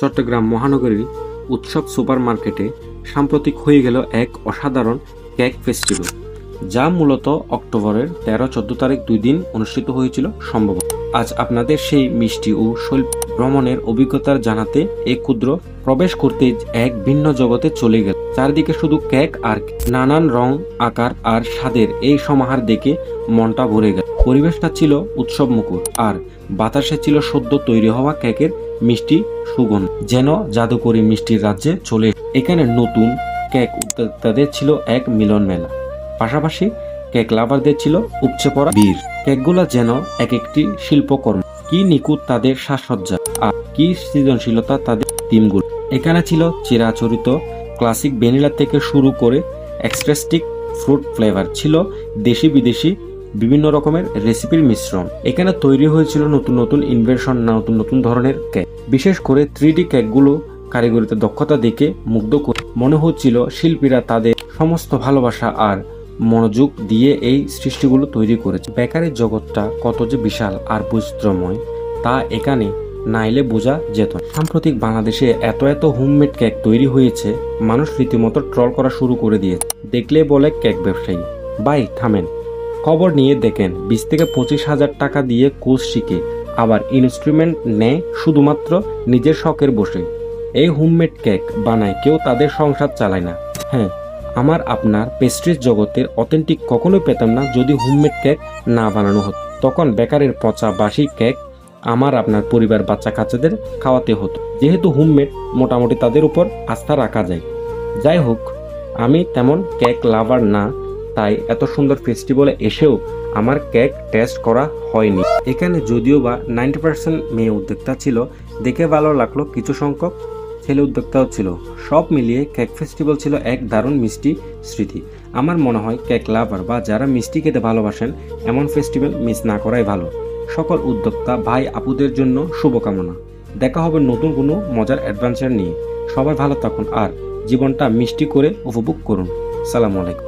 চট্টগ্রাম মহানগরীর উৎসব সুপার মার্কেটে সাম্প্রতিক হয়ে গেল এক অসাধারণ কেক ফেস্টিভ্যাল, যা মূলত অক্টোবরের 13-14 তারিখ 2 দিন অনুষ্ঠিত হয়েছিল সম্ভবত। আজ আপনাদের সেই মিষ্টি ও শৈল্প ভ্রমণের অভিজ্ঞতার জানাতে এই ক্ষুদ্র প্রবেশ করতে এক ভিন্ন জগতে চলে গেল। চারিদিকে শুধু কেক আর নানান রং, আকার আর স্বাদের এই সমাহার দেখে মনটা ভরে গেল। পরিবেশটা ছিল উৎসব মুখর, আর বাতাসে ছিল সদ্য তৈরি হওয়া কেকের মিষ্টি সুগন্ধ, যেন জাদুকরী মিষ্টির রাজ্যে চলে। এখানে নতুন কেক উদ্যোক্তাদের ছিল এক মিলন মেলা, পাশাপাশি কেক লাভারদের ছিল উপচে পড়া ভিড়। কেকগুলো যেন এক একটি শিল্পকর্ম, কি নিখুঁত তাদের সাজসজ্জা আর কি সৃজনশীলতা তাদের থিমগুলো। এখানে ছিল চিরাচরিত ক্লাসিক ভ্যানিলা থেকে শুরু করে এক্সট্রাস্টিক ফ্রুট ফ্লেভার, ছিল দেশি বিদেশি বিভিন্ন রকমের রেসিপির মিশ্রণ। এখানে তৈরি হয়েছিল নতুন নতুন ইনভেনশন, নতুন নতুন ধরনের কেক। বিশেষ করে 3D কেকগুলো কারিগরিতে দক্ষতা দেখে মুগ্ধ করে মনে হচ্ছিল শিল্পীরা তাদের সমস্ত ভালোবাসা আর মনোযোগ দিয়ে এই সৃষ্টিগুলো তৈরি করেছে। বেকারির জগৎটা কত যে বিশাল আর বৈচিত্র্যময় তা এখানে না এলে বোঝা যেত। সাম্প্রতিক বাংলাদেশে এত এত হোমমেড কেক তৈরি হয়েছে, মানুষ রীতিমতো ট্রল করা শুরু করে দিয়েছে। দেখলে বলে কেক ব্যবসায়ী, ভাই থামেন, খবর নিয়ে দেখেন 20 থেকে 25 হাজার টাকা দিয়ে কোর্স শিখে আবার ইনস্ট্রুমেন্ট নেয় শুধুমাত্র নিজের শখের বসে। এই হোমমেড কেক বানায় কেউ তাদের সংসার চালায় না। হ্যাঁ, আমার আপনার পেস্ট্রিজ জগতের অথেন্টিক কখনোই পেতাম না যদি হোমমেড কেক না বানানো হতো। তখন বেকারের পচা বাসি কেক আমার আপনার পরিবার বাচ্চা কাচ্চাদের খাওয়াতে হতো। যেহেতু হোমমেড, মোটামুটি তাদের উপর আস্থা রাখা যায়। যাই হোক, আমি তেমন কেক লাভার না, তাই এত সুন্দর ফেস্টিভ্যালে এসেও আমার কেক টেস্ট করা হয়নি। এখানে যদিও বা 90% মেয়ে উদ্যোক্তা ছিল, দেখে ভালো লাগলো কিছু সংখ্যক ছেলে উদ্যোক্তাও ছিল। সব মিলিয়ে কেক ফেস্টিভ্যাল ছিল এক দারুণ মিষ্টি স্মৃতি। আমার মনে হয় কেক লাভার বা যারা মিষ্টি খেতে ভালোবাসেন, এমন ফেস্টিভ্যাল মিস না করাই ভালো। সকল উদ্যোক্তা ভাই আপুদের জন্য শুভকামনা। দেখা হবে নতুন কোনো মজার অ্যাডভেঞ্চার নিয়ে। সবাই ভালো থাকুন আর জীবনটা মিষ্টি করে উপভোগ করুন। সালামু আলাইকুম।